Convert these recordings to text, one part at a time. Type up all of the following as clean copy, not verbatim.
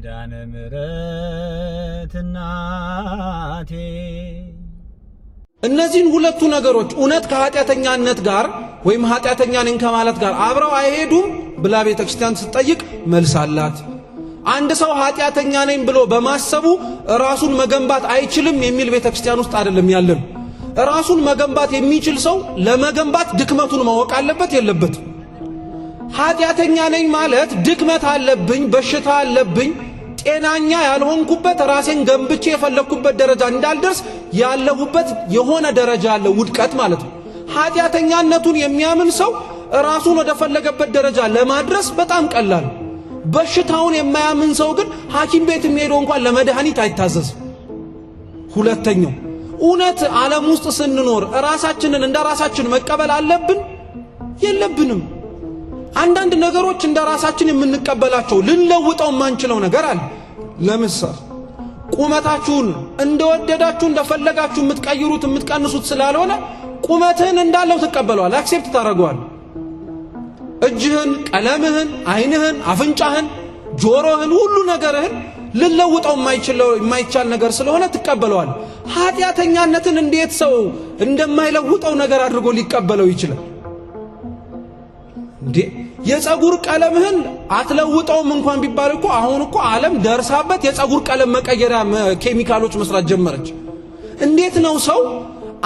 ኪዳነ ምሕረት እናቴ እነዚህን ሁለቱ ነገሮች እውነት ከኃጢአተኛነት ጋር ወይም ኃጢአተኛ ነኝ ከማለት ጋር አብረው አይሄዱም ብላ ቤተክርስቲያን ስትጠይቅ መልስ አላት። አንድ ሰው ኃጢአተኛ ነኝ ብሎ በማሰቡ ራሱን መገንባት አይችልም የሚል ቤተክርስቲያን ውስጥ አይደለም ያለን። ራሱን መገንባት የሚችል ሰው ለመገንባት ድክመቱን ማወቅ አለበት የለበት? ኃጢአተኛ ነኝ ማለት ድክመት አለብኝ፣ በሽታ አለብኝ፣ ጤናኛ ያልሆንኩበት ራሴን ገንብቼ የፈለኩበት ደረጃ እንዳልደርስ ያለሁበት የሆነ ደረጃ አለ ውድቀት ማለት ነው። ኃጢአተኛነቱን የሚያምን ሰው ራሱን ወደ ፈለገበት ደረጃ ለማድረስ በጣም ቀላል። በሽታውን የማያምን ሰው ግን ሐኪም ቤት የሚሄደው እንኳን ለመድኃኒት አይታዘዝም። ሁለተኛው እውነት ዓለም ውስጥ ስንኖር ራሳችንን እንደ ራሳችን መቀበል አለብን የለብንም? አንዳንድ ነገሮች እንደ ራሳችን የምንቀበላቸው ልንለውጠው ማንችለው ነገር አለ። ለምሳሌ ቁመታችሁን እንደወደዳችሁ እንደፈለጋችሁ የምትቀይሩት የምትቀንሱት ስላልሆነ ቁመትህን እንዳለው ትቀበለዋል፣ አክሴፕት ታደርገዋል። እጅህን፣ ቀለምህን፣ አይንህን፣ አፍንጫህን፣ ጆሮህን፣ ሁሉ ነገርህን ልንለውጠው የማይቻል ነገር ስለሆነ ትቀበለዋል። ኃጢአተኛነትን እንዴት ሰው እንደማይለውጠው ነገር አድርጎ ሊቀበለው ይችላል? እንዴ የፀጉር ቀለምህን አትለውጠውም እንኳን ቢባል እኮ አሁን እኮ ዓለም ደርሳበት የፀጉር ቀለም መቀየሪያ ኬሚካሎች መስራት ጀመረች። እንዴት ነው ሰው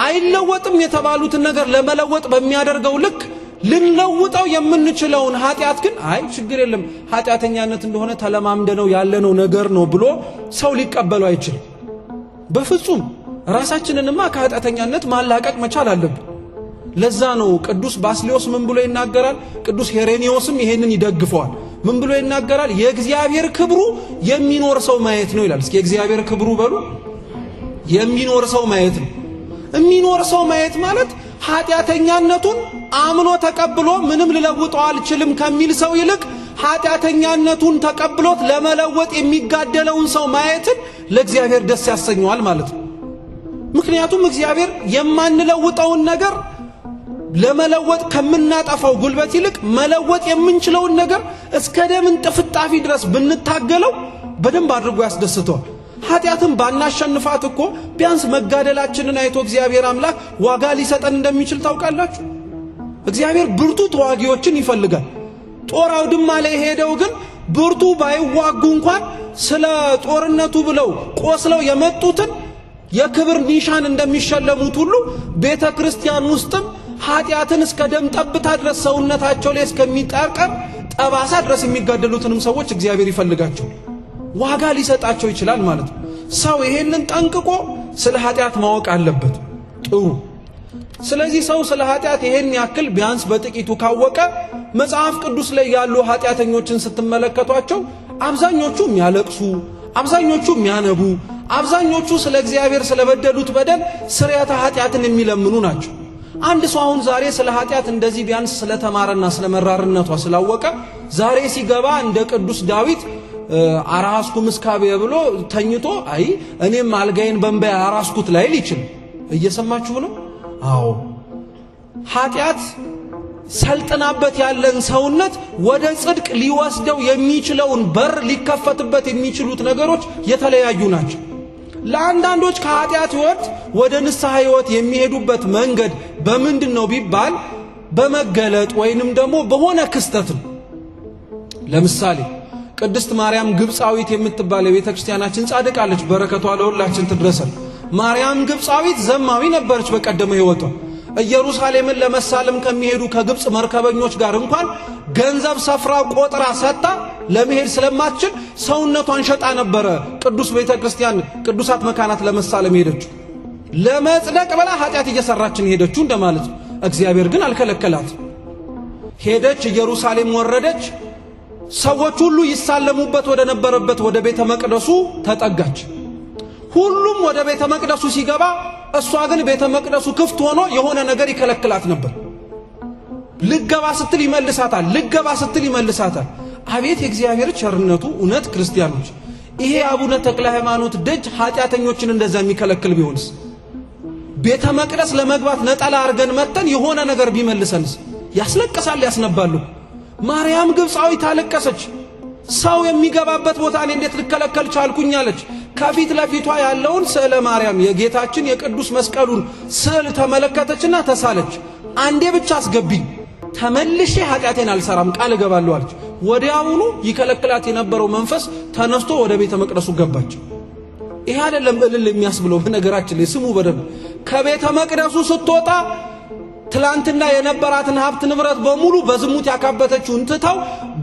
አይለወጥም የተባሉትን ነገር ለመለወጥ በሚያደርገው ልክ ልንለውጠው የምንችለውን ኃጢአት ግን አይ ችግር የለም ኃጢአተኛነት እንደሆነ ተለማምደነው ያለነው ነገር ነው ብሎ ሰው ሊቀበለው አይችልም? በፍጹም። ራሳችንንማ ከኃጢአተኛነት ማላቀቅ መቻል አለብን። ለዛ ነው ቅዱስ ባስልዮስ ምን ብሎ ይናገራል? ቅዱስ ሄሬኒዮስም ይሄንን ይደግፈዋል። ምን ብሎ ይናገራል? የእግዚአብሔር ክብሩ የሚኖር ሰው ማየት ነው ይላል። እስኪ የእግዚአብሔር ክብሩ በሉ። የሚኖር ሰው ማየት ነው። የሚኖር ሰው ማየት ማለት ኃጢአተኛነቱን አምኖ ተቀብሎ ምንም ልለውጠው አልችልም ከሚል ሰው ይልቅ ኃጢአተኛነቱን ተቀብሎት ለመለወጥ የሚጋደለውን ሰው ማየትን ለእግዚአብሔር ደስ ያሰኘዋል ማለት ነው። ምክንያቱም እግዚአብሔር የማንለውጠውን ነገር ለመለወጥ ከምናጠፋው ጉልበት ይልቅ መለወጥ የምንችለውን ነገር እስከ ደም ጥፍጣፊ ድረስ ብንታገለው በደንብ አድርጎ ያስደስተዋል። ኃጢአትን ባናሸንፋት እኮ ቢያንስ መጋደላችንን አይቶ እግዚአብሔር አምላክ ዋጋ ሊሰጠን እንደሚችል ታውቃላችሁ። እግዚአብሔር ብርቱ ተዋጊዎችን ይፈልጋል። ጦር አውድማ ላይ ሄደው ግን ብርቱ ባይዋጉ እንኳን ስለ ጦርነቱ ብለው ቆስለው የመጡትን የክብር ኒሻን እንደሚሸለሙት ሁሉ ቤተ ክርስቲያን ውስጥም ኃጢአትን እስከ ደም ጠብታ ድረስ ሰውነታቸው ላይ እስከሚጣቀር ጠባሳ ድረስ የሚጋደሉትንም ሰዎች እግዚአብሔር ይፈልጋቸው ዋጋ ሊሰጣቸው ይችላል ማለት ነው። ሰው ይሄንን ጠንቅቆ ስለ ኃጢአት ማወቅ አለበት። ጥሩ። ስለዚህ ሰው ስለ ኃጢአት ይሄን ያክል ቢያንስ በጥቂቱ ካወቀ መጽሐፍ ቅዱስ ላይ ያሉ ኃጢአተኞችን ስትመለከቷቸው አብዛኞቹ የሚያለቅሱ፣ አብዛኞቹ የሚያነቡ፣ አብዛኞቹ ስለ እግዚአብሔር ስለበደሉት በደል ስርየተ ኃጢአትን የሚለምኑ ናቸው። አንድ ሰው አሁን ዛሬ ስለ ኃጢአት እንደዚህ ቢያንስ ስለተማረና ስለመራርነቷ ስላወቀ ዛሬ ሲገባ እንደ ቅዱስ ዳዊት አራስኩ ምስካቤ ብሎ ተኝቶ አይ እኔም አልጋዬን በእንባ አራስኩት ላይል ይችላል። እየሰማችሁ ነው? አዎ ኃጢአት ሰልጥናበት ያለን ሰውነት ወደ ጽድቅ ሊወስደው የሚችለውን በር ሊከፈትበት የሚችሉት ነገሮች የተለያዩ ናቸው። ለአንዳንዶች ከኃጢአት ሕይወት ወደ ንስሐ ሕይወት የሚሄዱበት መንገድ በምንድን ነው ቢባል በመገለጥ ወይንም ደግሞ በሆነ ክስተት ነው። ለምሳሌ ቅድስት ማርያም ግብፃዊት የምትባል የቤተ ክርስቲያናችን ጻድቅ አለች። በረከቷ ለሁላችን ትድረሰን። ማርያም ግብፃዊት ዘማዊ ነበረች በቀደመ ሕይወቷ። ኢየሩሳሌምን ለመሳለም ከሚሄዱ ከግብፅ መርከበኞች ጋር እንኳን ገንዘብ ሰፍራ ቆጥራ ሰጣ ለመሄድ ስለማትችል ሰውነቷን ሸጣ ነበረ ቅዱስ ቤተ ክርስቲያን ቅዱሳት መካናት ለመሳለም ሄደችው። ለመጽደቅ ብላ ኃጢአት እየሰራችን ሄደችው እንደማለት ነው። እግዚአብሔር ግን አልከለከላት። ሄደች፣ ኢየሩሳሌም ወረደች። ሰዎች ሁሉ ይሳለሙበት ወደ ነበረበት ወደ ቤተ መቅደሱ ተጠጋች። ሁሉም ወደ ቤተ መቅደሱ ሲገባ እሷ ግን ቤተ መቅደሱ ክፍት ሆኖ የሆነ ነገር ይከለክላት ነበር። ልገባ ስትል ይመልሳታል፣ ልገባ ስትል ይመልሳታል። አቤት የእግዚአብሔር ቸርነቱ! እውነት ክርስቲያኖች፣ ይሄ አቡነ ተክለ ሃይማኖት ደጅ ኃጢአተኞችን እንደዛ የሚከለክል ቢሆንስ? ቤተ መቅደስ ለመግባት ነጠላ አርገን መተን የሆነ ነገር ቢመልሰንስ? ያስለቅሳል፣ ያስነባሉ። ማርያም ግብፃዊት አለቀሰች። ሰው የሚገባበት ቦታ እኔ እንዴት ልከለከል ቻልኩኝ አለች። ከፊት ለፊቷ ያለውን ስዕለ ማርያም የጌታችን የቅዱስ መስቀሉን ስዕል ተመለከተችና ተሳለች። አንዴ ብቻ አስገቢኝ ተመልሼ ኃጢአቴን አልሰራም ቃል እገባለሁ አለች። ወዲያውኑ ይከለክላት የነበረው መንፈስ ተነስቶ ወደ ቤተ መቅደሱ ገባች። ይሄ አይደለም እልል የሚያስብለው በነገራችን ላይ ስሙ በደንብ። ከቤተ መቅደሱ ስትወጣ ትላንትና የነበራትን ሀብት ንብረት በሙሉ በዝሙት ያካበተችውን ትታው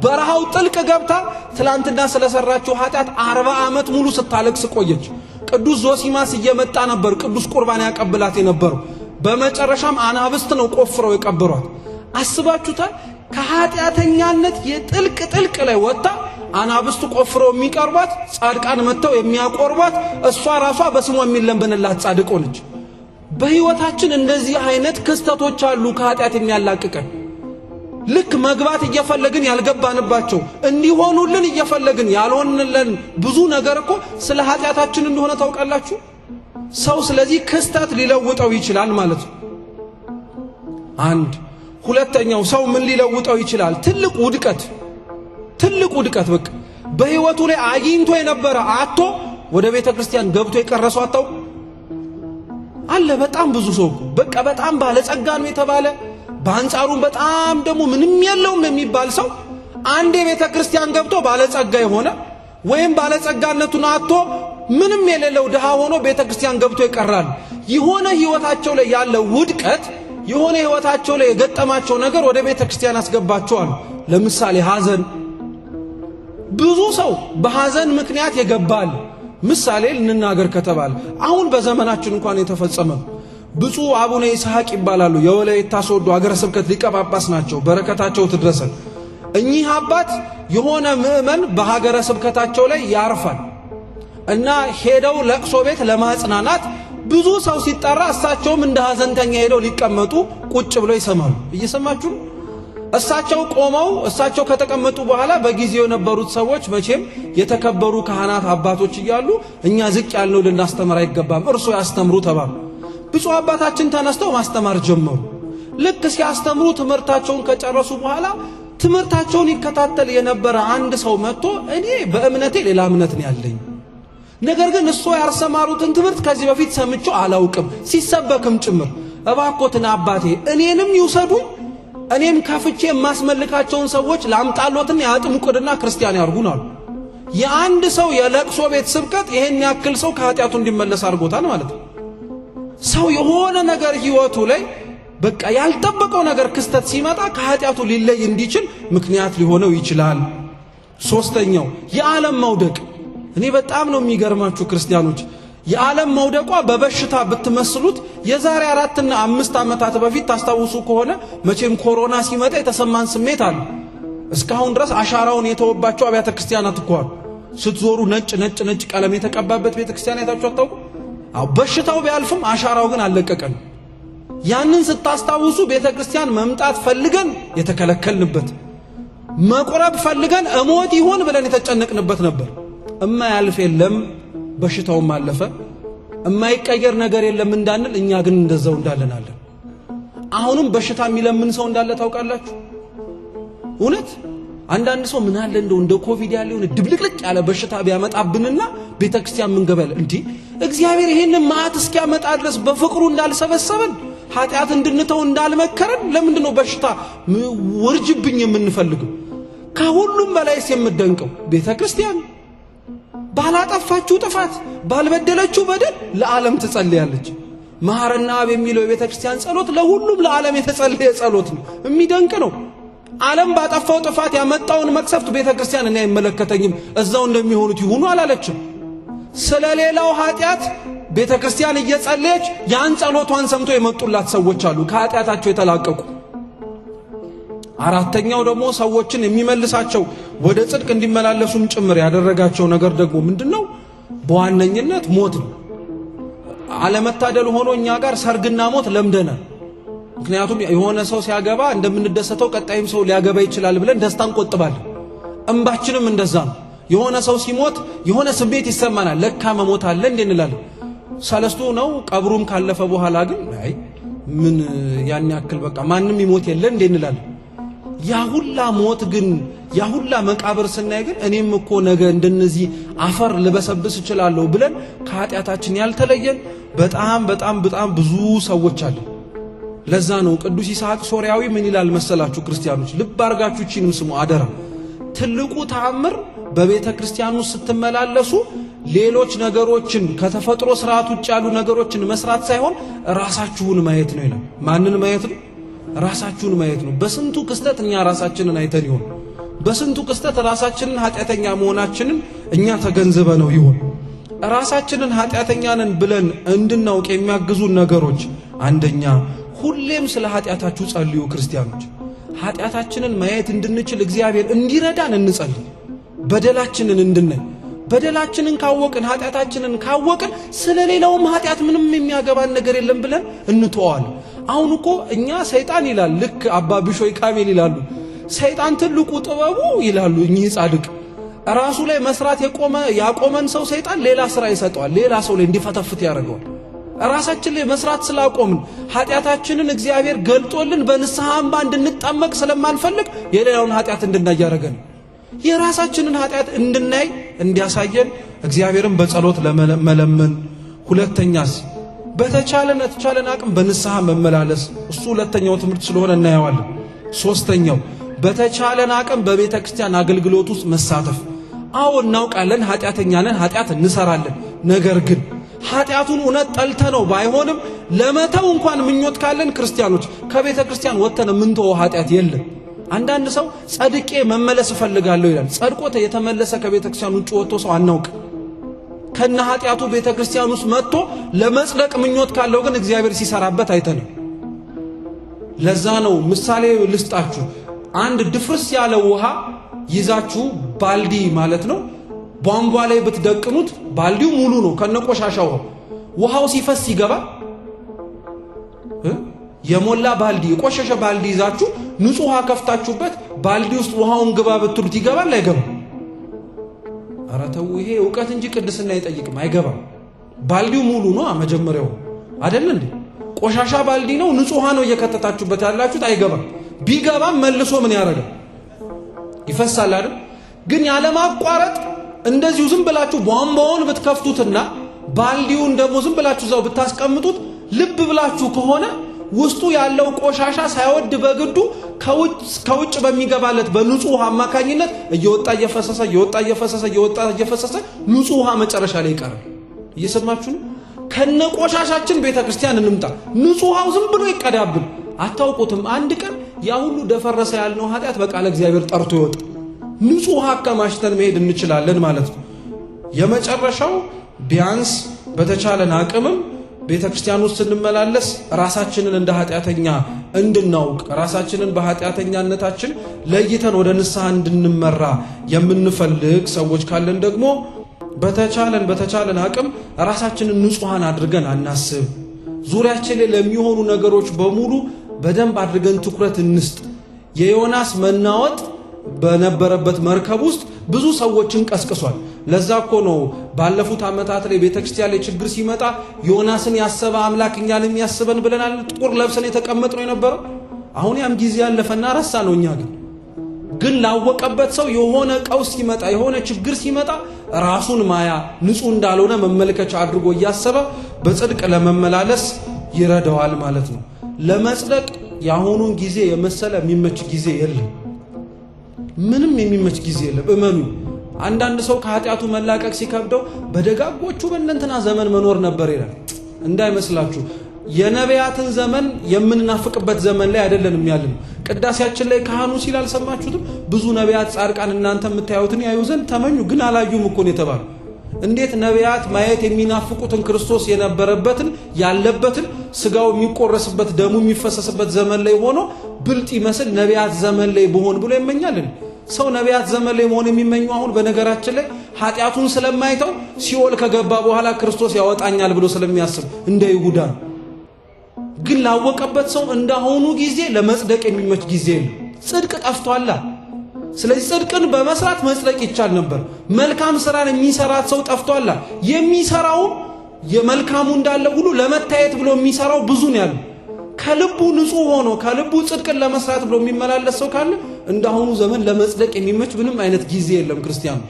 በረሃው ጥልቅ ገብታ ትላንትና ስለሰራችው ኃጢአት 40 ዓመት ሙሉ ስታለቅስ ቆየች። ቅዱስ ዞሲማስ እየመጣ ነበር ቅዱስ ቁርባን ያቀብላት የነበረው። በመጨረሻም አናብስት ነው ቆፍረው የቀበሯት። አስባችሁታል? ከኃጢአተኛነት የጥልቅ ላይ ወጣ አናብስት ቆፍረው የሚቀርቧት ጻድቃን መተው የሚያቆርቧት እሷ ራሷ በስሟ የሚለምንላት ጻድቅ ሆነች። በህይወታችን እንደዚህ አይነት ክስተቶች አሉ ከኃጢአት የሚያላቅቀን። ልክ መግባት እየፈለግን ያልገባንባቸው እንዲሆኑልን እየፈለግን ያልሆንልን ብዙ ነገር እኮ ስለ ኃጢአታችን እንደሆነ ታውቃላችሁ። ሰው ስለዚህ ክስተት ሊለውጠው ይችላል ማለት ነው። አንድ ሁለተኛው ሰው ምን ሊለውጠው ይችላል? ትልቅ ውድቀት በቃ በህይወቱ ላይ አግኝቶ የነበረ አጥቶ ወደ ቤተ ክርስቲያን ገብቶ የቀረሰው አጣው አለ። በጣም ብዙ ሰው በቃ በጣም ባለጸጋ ነው የተባለ በአንጻሩም በጣም ደግሞ ምንም የለውም የሚባል ሰው አንዴ ቤተ ክርስቲያን ገብቶ ባለጸጋ የሆነ ወይም ባለጸጋነቱን አጥቶ ምንም የሌለው ድሃ ሆኖ ቤተ ክርስቲያን ገብቶ ይቀራል። የሆነ ህይወታቸው ላይ ያለ ውድቀት የሆነ ህይወታቸው ላይ የገጠማቸው ነገር ወደ ቤተ ክርስቲያን አስገባቸዋል። ለምሳሌ ሐዘን፣ ብዙ ሰው በሐዘን ምክንያት የገባል። ምሳሌ ልንናገር ከተባለ አሁን በዘመናችን እንኳን የተፈጸመ ብፁዕ አቡነ ይስሐቅ ይባላሉ። የወላይታ ሶዶ ሀገረ ስብከት ሊቀ ጳጳስ ናቸው። በረከታቸው ትድረሰን። እኚህ አባት የሆነ ምእመን በሀገረ ስብከታቸው ላይ ያርፋል እና ሄደው ለቅሶ ቤት ለማጽናናት ብዙ ሰው ሲጠራ እሳቸውም እንደ ሐዘንተኛ ሄደው ሊቀመጡ ቁጭ ብለው ይሰማሉ። እየሰማችሁ እሳቸው ቆመው እሳቸው ከተቀመጡ በኋላ በጊዜው የነበሩት ሰዎች መቼም የተከበሩ ካህናት አባቶች እያሉ እኛ ዝቅ ያልነው ልናስተምር አይገባም እርሶ ያስተምሩ ተባሉ። ብፁዕ አባታችን ተነስተው ማስተማር ጀመሩ። ልክ ሲያስተምሩ ትምህርታቸውን ከጨረሱ በኋላ ትምህርታቸውን ይከታተል የነበረ አንድ ሰው መጥቶ እኔ በእምነቴ ሌላ እምነት ነው ያለኝ፣ ነገር ግን እሱ ያስተማሩትን ትምህርት ከዚህ በፊት ሰምቼው አላውቅም ሲሰበክም ጭምር፣ እባክዎትን አባቴ እኔንም ይውሰዱኝ እኔም ከፍቼ የማስመልካቸውን ሰዎች ላምጣሎትና ያጥምቁና ክርስቲያን ያርጉን አሉ። የአንድ ሰው የለቅሶ ቤት ስብከት ይሄን ያክል ሰው ከኃጢአቱ እንዲመለስ አድርጎታል ማለት ነው። ሰው የሆነ ነገር ህይወቱ ላይ በቃ ያልጠበቀው ነገር ክስተት ሲመጣ ከኃጢአቱ ሊለይ እንዲችል ምክንያት ሊሆነው ይችላል። ሶስተኛው የዓለም መውደቅ። እኔ በጣም ነው የሚገርማችሁ ክርስቲያኖች፣ የዓለም መውደቋ በበሽታ ብትመስሉት የዛሬ 4 እና 5 ዓመታት በፊት ታስታውሱ ከሆነ መቼም ኮሮና ሲመጣ የተሰማን ስሜት አለ። እስካሁን ድረስ አሻራውን የተወባቸው አብያተ ክርስቲያናት እኮ አሉ። ስትዞሩ ነጭ ቀለም የተቀባበት ቤተ ክርስቲያን አይታችሁ አታውቁ? አው በሽታው ቢያልፍም አሻራው ግን አልለቀቀም። ያንን ስታስታውሱ ቤተ ክርስቲያን መምጣት ፈልገን የተከለከልንበት፣ መቁረብ ፈልገን እሞት ይሆን ብለን የተጨነቅንበት ነበር። እማያልፍ የለም በሽታውም አለፈ፣ እማይቀየር ነገር የለም እንዳንል እኛ ግን እንደዛው እንዳለናለን። አሁንም በሽታ የሚለምን ሰው እንዳለ ታውቃላችሁ? እውነት አንዳንድ ሰው ምን አለ እንደው እንደ ኮቪድ ያለ የሆነ ድብልቅልቅ ያለ በሽታ ቢያመጣብንና ቤተክርስቲያን ምን ገበለ እንዴ? እግዚአብሔር ይሄንን ማዕት እስኪያመጣ ድረስ በፍቅሩ እንዳልሰበሰበን ኃጢአት እንድንተው እንዳልመከረን ለምንድን ነው በሽታ ወርጅብኝ የምንፈልገው? ከሁሉም በላይስ የምደንቀው ቤተክርስቲያን ባላጠፋችሁ ጥፋት ባልበደለችው በደል ለዓለም ትጸልያለች። መሐረና አብ የሚለው የቤተክርስቲያን ጸሎት ለሁሉም ለዓለም የተጸለየ ጸሎት ነው። የሚደንቅ ነው። ዓለም ባጠፋው ጥፋት ያመጣውን መቅሰፍት ቤተክርስቲያን እኔ አይመለከተኝም እዛው እንደሚሆኑት ይሁኑ አላለችም። ስለሌላው ኃጢአት ቤተክርስቲያን እየጸለየች ያን ጸሎቷን ሰምቶ የመጡላት ሰዎች አሉ ከኃጢአታቸው የተላቀቁ። አራተኛው ደግሞ ሰዎችን የሚመልሳቸው ወደ ጽድቅ እንዲመላለሱም ጭምር ያደረጋቸው ነገር ደግሞ ምንድነው? በዋነኝነት ሞት ነው። አለመታደል ሆኖ እኛ ጋር ሰርግና ሞት ለምደናል። ምክንያቱም የሆነ ሰው ሲያገባ እንደምንደሰተው ቀጣይም ሰው ሊያገባ ይችላል ብለን ደስታን ቆጥባለን። እንባችንም እንደዛ ነው። የሆነ ሰው ሲሞት የሆነ ስሜት ይሰማናል። ለካ መሞት አለ እንዴ እንላለን። ሰለስቱ ነው ቀብሩም ካለፈ በኋላ ግን አይ ምን ያን ያክል በቃ ማንም ይሞት የለ እንዴ እንላለን። ያ ሁላ ሞት ግን ያ ሁላ መቃብር ስናይ ግን እኔም እኮ ነገ እንደነዚህ አፈር ልበሰብስ እችላለሁ ብለን ከኃጢአታችን ያልተለየን በጣም ብዙ ሰዎች አሉ። ለዛ ነው ቅዱስ ይስሐቅ ሶርያዊ ምን ይላል መሰላችሁ ክርስቲያኖች? ልብ አርጋችሁ እቺንም ስሙ አደራ። ትልቁ ተአምር በቤተ ክርስቲያኑ ስትመላለሱ ሌሎች ነገሮችን ከተፈጥሮ ስርዓት ውጭ ያሉ ነገሮችን መስራት ሳይሆን ራሳችሁን ማየት ነው ይላል። ማንን ማየት ነው? ራሳችሁን ማየት ነው። በስንቱ ክስተት እኛ ራሳችንን አይተን ይሆን? በስንቱ ክስተት ራሳችንን ኃጢአተኛ መሆናችንን እኛ ተገንዝበ ነው ይሆን? ራሳችንን ኃጢአተኛ ነን ብለን እንድናውቅ የሚያግዙ ነገሮች፣ አንደኛ ሁሌም ስለ ኃጢአታችሁ ጸልዩ ክርስቲያኖች። ኃጢአታችንን ማየት እንድንችል እግዚአብሔር እንዲረዳን እንጸልይ። በደላችንን እንድናይ፣ በደላችንን ካወቅን ኃጢአታችንን ካወቅን ስለሌላውም ኃጢአት ምንም የሚያገባን ነገር የለም ብለን እንተዋለን። አሁን እኮ እኛ ሰይጣን ይላል ልክ አባ ቢሾይ ካሜል ይላሉ ሰይጣን ትልቁ ጥበቡ ይላሉ እኚህ ጻድቅ ራሱ ላይ መስራት ያቆመን ሰው ሰይጣን ሌላ ስራ ይሰጠዋል፣ ሌላ ሰው ላይ እንዲፈተፍት ያደርገዋል። ራሳችን ላይ መስራት ስላቆምን ኃጢአታችንን እግዚአብሔር ገልጦልን በንስሐ እንባ እንድንጠመቅ ስለማንፈልግ የሌላውን ኃጢአት እንድናይ ያደረገን። የራሳችንን ኃጢአት እንድናይ እንዲያሳየን እግዚአብሔርን በጸሎት ለመለመን። ሁለተኛስ በተቻለን አቅም በንስሐ መመላለስ። እሱ ሁለተኛው ትምህርት ስለሆነ እናየዋለን። ሶስተኛው በተቻለን አቅም በቤተ ክርስቲያን አገልግሎት ውስጥ መሳተፍ። አዎ እናውቃለን ኃጢአተኛ ነን፣ ኃጢአት እንሰራለን። ነገር ግን ኃጢአቱን እውነት ጠልተነው ባይሆንም ለመተው እንኳን ምኞት ካለን ክርስቲያኖች ከቤተ ክርስቲያን ወጥተን ምንተው ኃጢአት የለም። አንዳንድ ሰው ጸድቄ መመለስ እፈልጋለሁ ይላል። ጸድቆ የተመለሰ ከቤተ ክርስቲያን ውጭ ወጥቶ ሰው አናውቅ። ከነ ኃጢአቱ ቤተ ክርስቲያን ውስጥ መጥቶ ለመጽደቅ ምኞት ካለው ግን እግዚአብሔር ሲሰራበት አይተንም። ለዛ ነው ምሳሌ ልስጣችሁ። አንድ ድፍርስ ያለ ውሃ ይዛችሁ ባልዲ ማለት ነው ቧንቧ ላይ ብትደቅኑት ባልዲው ሙሉ ነው ከነቆሻሻው። ውሃው ሲፈስ ይገባ? የሞላ ባልዲ የቆሸሸ ባልዲ ይዛችሁ ንጹህ ውሃ ከፍታችሁበት ባልዲ ውስጥ ውሃውን ግባ ብትሉት ይገባል አይገባም? ኧረ ተው፣ ይሄ ዕውቀት እንጂ ቅድስና አይጠይቅም። አይገባም። ባልዲው ሙሉ ነው መጀመሪያው አይደል እንዴ? ቆሻሻ ባልዲ ነው፣ ንጹህ ውሃ ነው እየከተታችሁበት ያላችሁት፣ አይገባም። ቢገባም መልሶ ምን ያደርጋል? ይፈሳል አይደል? ግን ያለማቋረጥ እንደዚሁ ዝም ብላችሁ ቧንቧውን ብትከፍቱትና ባልዲውን ደግሞ ዝም ብላችሁ እዛው ብታስቀምጡት ልብ ብላችሁ ከሆነ ውስጡ ያለው ቆሻሻ ሳይወድ በግዱ ከውጭ በሚገባለት በንጹህ ውሃ አማካኝነት እየወጣ እየፈሰሰ ንጹህ ውሃ መጨረሻ ላይ ይቀራል። እየሰማችሁ ነው? ከነ ቆሻሻችን ቤተክርስቲያን እንምጣ፣ ንጹህ ውሃው ዝም ብሎ ይቀዳብን። አታውቁትም? አንድ ቀን ያ ሁሉ ደፈረሰ ያልነው ኃጢአት በቃለ እግዚአብሔር ጠርቶ ይወጣ። ንጹህ ውሃ ከማሽተን መሄድ እንችላለን ማለት ነው። የመጨረሻው ቢያንስ በተቻለን አቅምም ቤተክርስቲያን ውስጥ ስንመላለስ ራሳችንን እንደ ኃጢአተኛ እንድናውቅ፣ ራሳችንን በኃጢአተኛነታችን ለይተን ወደ ንስሐ እንድንመራ የምንፈልግ ሰዎች ካለን ደግሞ በተቻለን አቅም ራሳችንን ንጹሃን አድርገን አናስብ። ዙሪያችን ላይ ለሚሆኑ ነገሮች በሙሉ በደንብ አድርገን ትኩረት እንስጥ። የዮናስ መናወጥ በነበረበት መርከብ ውስጥ ብዙ ሰዎችን ቀስቅሷል። ለዛ እኮ ነው ባለፉት ዓመታት ላይ ቤተክርስቲያን ላይ ችግር ሲመጣ ዮናስን ያሰበ አምላክ እኛንም ያስበን ብለናል። ጥቁር ለብሰን የተቀመጥነው የነበረው አሁን ያም ጊዜ ያለፈና ረሳ ነው። እኛ ግን ላወቀበት ሰው የሆነ ቀውስ ሲመጣ የሆነ ችግር ሲመጣ ራሱን ማያ ንጹህ እንዳልሆነ መመልከቻ አድርጎ እያሰበ በጽድቅ ለመመላለስ ይረዳዋል ማለት ነው። ለመጽደቅ የአሁኑን ጊዜ የመሰለ የሚመች ጊዜ የለም። ምንም የሚመች ጊዜ የለም። እመኑ። አንዳንድ ሰው ከኃጢአቱ መላቀቅ ሲከብደው በደጋጎቹ በእነንትና ዘመን መኖር ነበር ይላል። እንዳይመስላችሁ የነቢያትን ዘመን የምንናፍቅበት ዘመን ላይ አይደለንም ያለነው። ቅዳሴያችን ላይ ካህኑ ሲል አልሰማችሁትም? ብዙ ነቢያት ጻድቃን እናንተ የምታዩትን ያዩ ዘንድ ተመኙ ግን አላዩም እኮ ነው የተባለው። እንዴት ነቢያት ማየት የሚናፍቁትን ክርስቶስ የነበረበትን ያለበትን ስጋው የሚቆረስበት ደሙ የሚፈሰስበት ዘመን ላይ ሆኖ ብልጥ ይመስል ነቢያት ዘመን ላይ በሆን ብሎ ይመኛልን? ሰው ነቢያት ዘመን ላይ መሆን የሚመኙ አሁን በነገራችን ላይ ኃጢአቱን ስለማይተው ሲኦል ከገባ በኋላ ክርስቶስ ያወጣኛል ብሎ ስለሚያስብ እንደ ይሁዳ። ግን ላወቀበት ሰው እንዳሁኑ ጊዜ ለመጽደቅ የሚመች ጊዜ ነው። ጽድቅ ጠፍቷል። ስለዚህ ጽድቅን በመስራት መጽደቅ ይቻል ነበር። መልካም ስራን የሚሰራት ሰው ጠፍቷል። የሚሰራው የመልካሙ እንዳለ ሁሉ ለመታየት ብሎ የሚሰራው ብዙ ነው ያለው። ከልቡ ንጹህ ሆኖ ከልቡ ጽድቅን ለመስራት ብሎ የሚመላለስ ሰው ካለ እንዳሁኑ ዘመን ለመጽደቅ የሚመች ምንም አይነት ጊዜ የለም ክርስቲያኑ